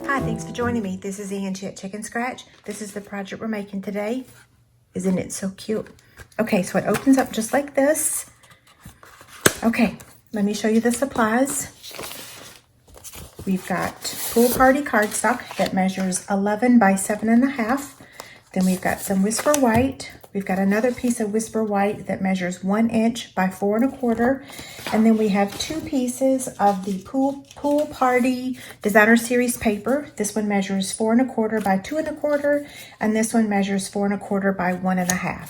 Hi, thanks for joining me. This is Angie at Chicken Scratch. This is the project we're making today. Isn't it so cute? Okay, so it opens up just like this. Okay, let me show you the supplies. We've got Pool Party cardstock that measures 11 by 7.5. Then we've got some Whisper White. We've got another piece of Whisper White that measures 1 inch by 4 1/4. And then we have 2 pieces of the Pool Party Designer Series paper. This one measures 4 1/4 by 2 1/4. And this one measures 4 1/4 by 1 1/2.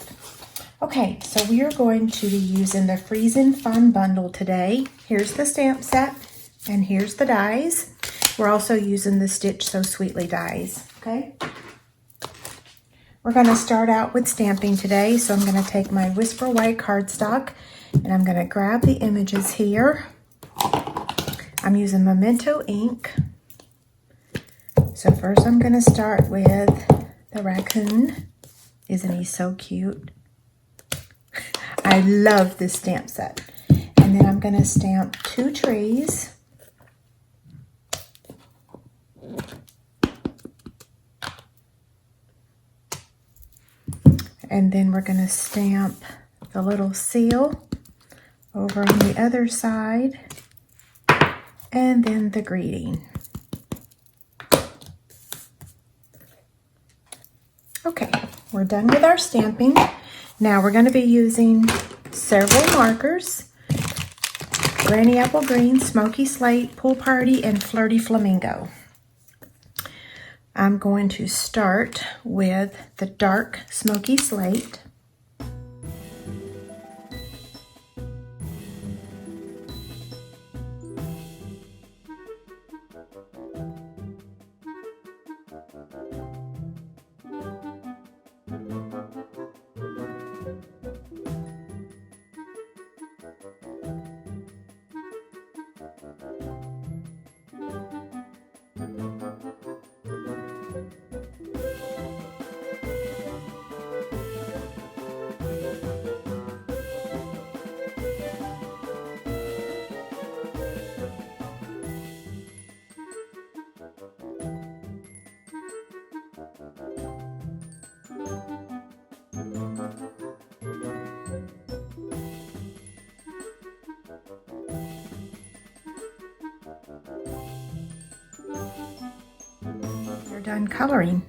Okay, so we are going to be using the Friezin Fun Bundle today. Here's the stamp set, and here's the dies. We're also using the Stitch So Sweetly dies, okay? We're going to start out with stamping today, so I'm going to take my Whisper White cardstock, and I'm going to grab the images here. I'm using Memento ink. So first I'm going to start with the raccoon. Isn't he so cute? I love this stamp set. And then I'm going to stamp 2 trees. And then we're going to stamp the little seal over on the other side. And then the greeting. Okay, we're done with our stamping. Now we're going to be using several markers. Granny Apple Green, Smoky Slate, Pool Party, and Flirty Flamingo. I'm going to start with the dark Smoky Slate. We're done coloring.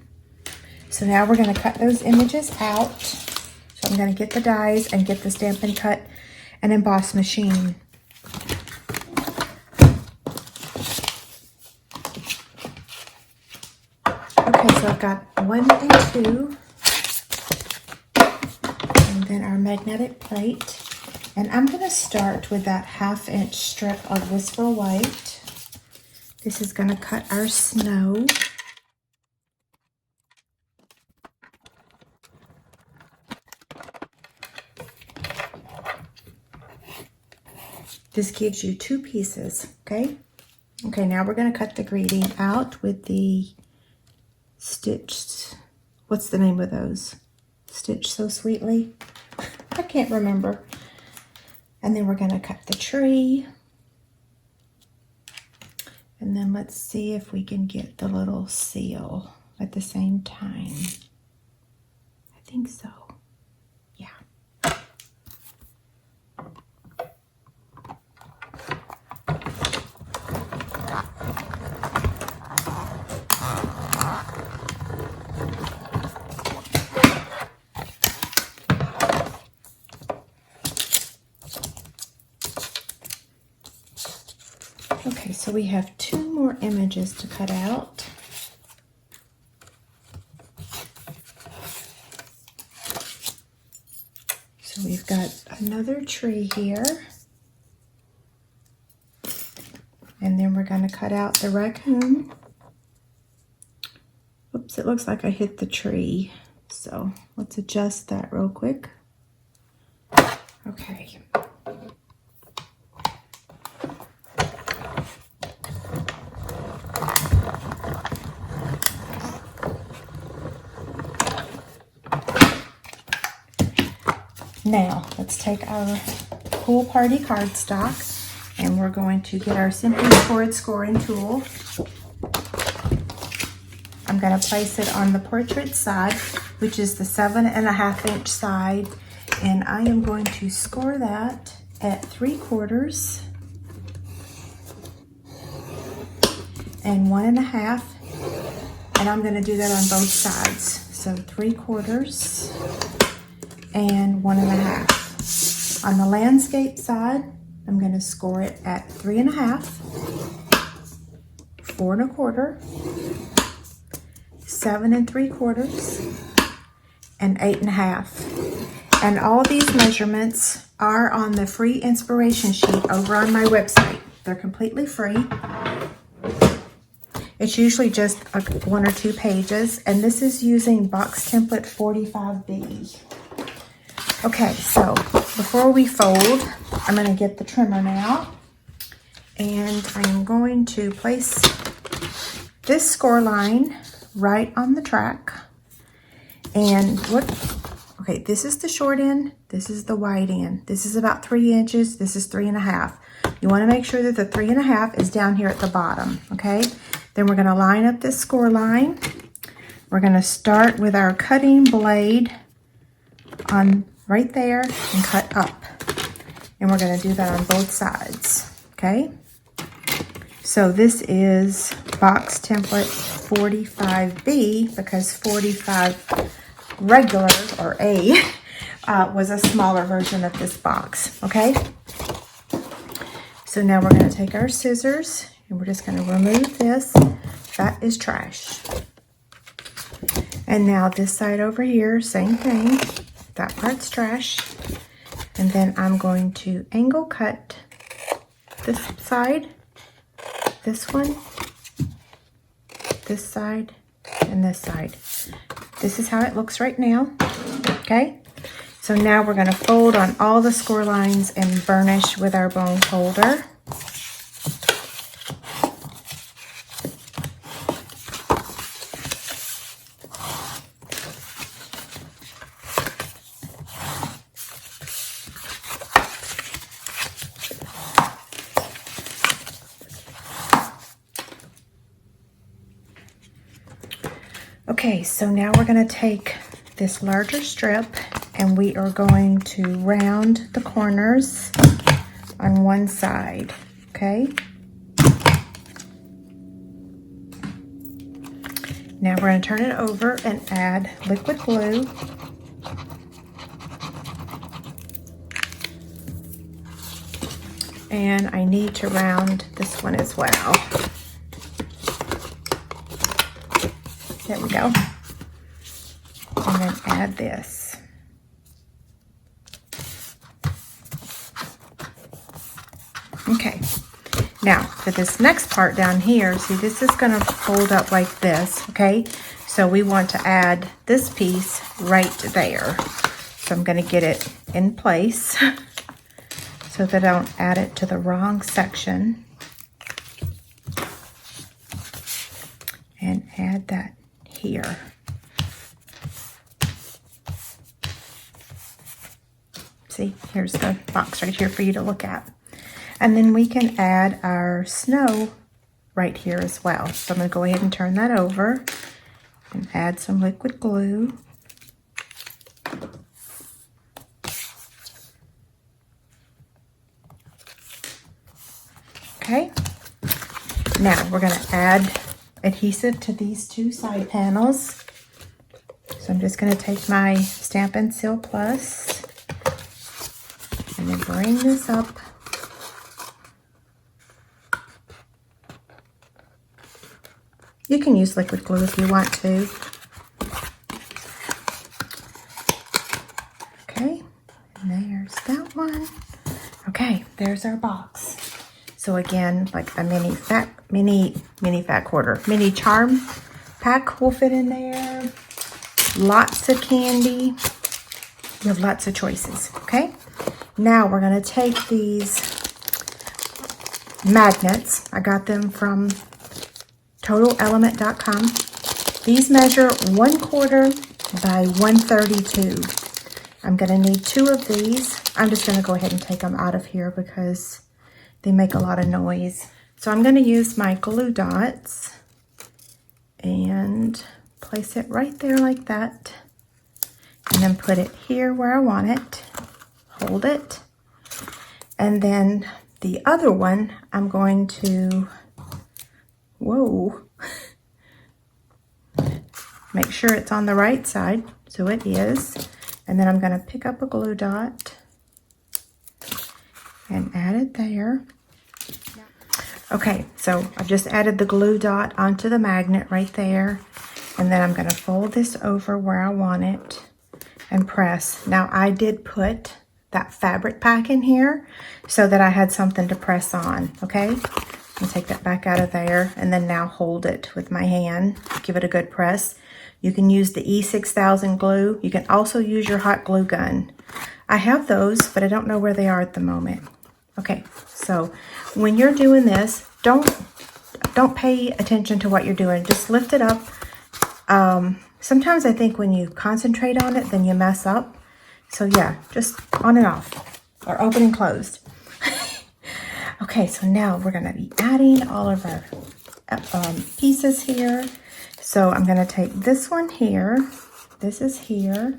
So now we're going to cut those images out. So I'm going to get the dies and get the Stampin' Cut and Emboss machine. Okay, so I've got 1 and 2. And then our magnetic plate. And I'm going to start with that 1/2 inch strip of Whisper White. This is going to cut our snow. This gives you 2 pieces, okay? Okay, now we're going to cut the greeting out with the stitched, what's the name of those? Stitch So Sweetly? I can't remember. And then we're going to cut the tree. And then let's see if we can get the little seal at the same time. I think so. Yeah. Okay, so we have 2 more images to cut out. So we've got another tree here. And then we're going to cut out the raccoon. Oops, it looks like I hit the tree. So let's adjust that real quick. Okay. Now, let's take our Pool Party cardstock and we're going to get our Simply Scored scoring tool. I'm going to place it on the portrait side, which is the 7.5 inch side. And I am going to score that at 3/4 and 1.5. And I'm going to do that on both sides. So 3/4 and 1.5. On the landscape side, I'm going to score it at 3.5, 4.25, 7 3/4, and 8.5. And all these measurements are on the free inspiration sheet over on my website. They're completely free. It's usually just 1 or 2 pages, and this is using box template 45B. Okay, so before we fold, I'm going to get the trimmer now, and I'm going to place this score line right on the track. And okay, this is the short end, this is the wide end. This is about 3 inches, this is 3.5. You want to make sure that the 3.5 is down here at the bottom, okay? Then we're going to line up this score line. We're going to start with our cutting blade on right there and cut up. And we're going to do that on both sides, okay? So this is box template 45B because 45 regular, or A, was a smaller version of this box, okay? So now we're going to take our scissors and we're just going to remove this. That is trash. And now this side over here, same thing. That part's trash. And then I'm going to angle cut this side, this one, this side, and this side. This is how it looks right now, okay? So now we're going to fold on all the score lines and burnish with our bone folder. Okay, so now we're going to take this larger strip and we are going to round the corners on one side, okay? Now we're going to turn it over and add liquid glue. And I need to round this one as well. There we go. And then add this. Okay. Now, for this next part down here, see, this is going to fold up like this, okay? So we want to add this piece right there. So I'm going to get it in place so that I don't add it to the wrong section. And add that here. See, here's the box right here for you to look at. And then we can add our snow right here as well. So I'm going to go ahead and turn that over and add some liquid glue. Okay. Now we're going to add adhesive to these two side panels. So I'm just going to take my Stampin' Seal Plus and then bring this up. You can use liquid glue if you want to. Okay, and there's that one. Okay, there's our box. So again, like a mini charm pack will fit in there. Lots of candy. You have lots of choices, okay? Now we're going to take these magnets. I got them from TotalElement.com. These measure 1/4 by 132. I'm going to need 2 of these. I'm just going to go ahead and take them out of here because they make a lot of noise. So I'm going to use my glue dots and place it right there like that. And then put it here where I want it. Hold it. And then the other one, I'm going to, whoa, make sure it's on the right side. So it is. And then I'm going to pick up a glue dot and add it there. Okay, so I've just added the glue dot onto the magnet right there. And then I'm going to fold this over where I want it and press. Now I did put that fabric pack in here so that I had something to press on, okay? I'll take that back out of there and then now hold it with my hand. Give it a good press. You can use the E6000 glue. You can also use your hot glue gun. I have those, but I don't know where they are at the moment. Okay, so when you're doing this, don't pay attention to what you're doing. Just lift it up. Sometimes I think when you concentrate on it, then you mess up. So yeah, just on and off, or open and closed. Okay, so now we're gonna be adding all of our pieces here. So I'm gonna take this one here. This is here.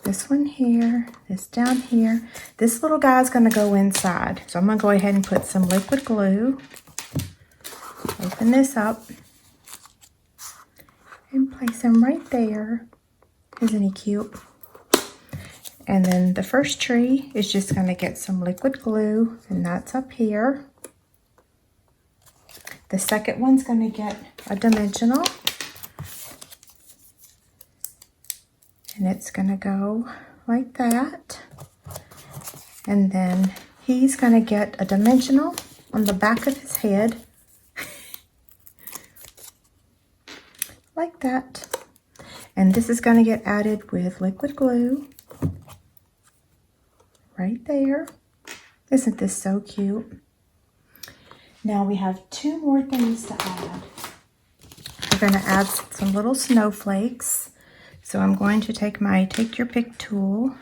This one here, this down here. This little guy's gonna go inside. So I'm gonna go ahead and put some liquid glue. Open this up and place him right there. Isn't he cute? And then the first tree is just gonna get some liquid glue, and that's up here. The second one's gonna get a dimensional. And it's gonna go like that. And then he's gonna get a dimensional on the back of his head. Like that. And this is gonna get added with liquid glue. Right there. Isn't this so cute? Now we have two more things to add. We're gonna add some little snowflakes. So I'm going to take my Take Your Pick tool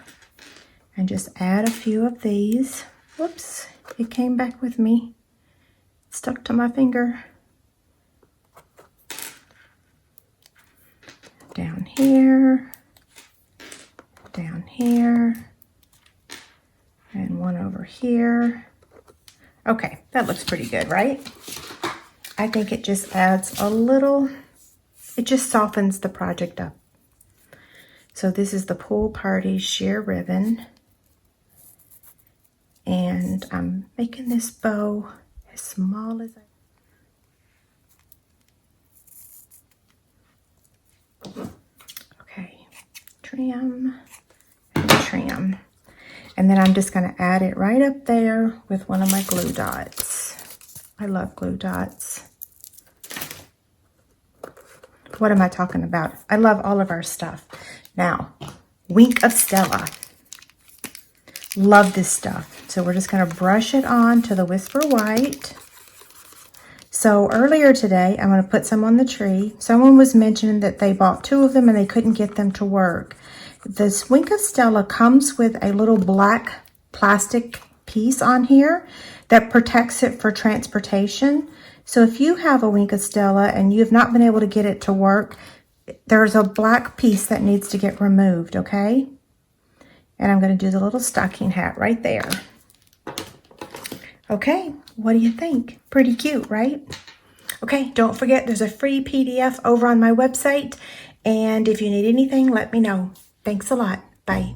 and just add a few of these. Whoops, it came back with me. It stuck to my finger. Down here, and one over here. Okay, that looks pretty good, right? I think it just adds a little, it just softens the project up. So this is the Pool Party sheer ribbon. And I'm making this bow as small as okay, trim and trim. And then I'm just gonna add it right up there with one of my glue dots. I love glue dots. What am I talking about? I love all of our stuff. Now, Wink of Stella. Love this stuff. So we're just going to brush it on to the Whisper White. So earlier today, I'm going to put some on the tree. Someone was mentioning that they bought two of them and they couldn't get them to work. This Wink of Stella comes with a little black plastic piece on here that protects it for transportation. So if you have a Wink of Stella and you have not been able to get it to work, there's a black piece that needs to get removed, okay? And I'm going to do the little stocking hat right there. Okay, what do you think? Pretty cute, right? Okay, don't forget there's a free PDF over on my website. And if you need anything, let me know. Thanks a lot. Bye.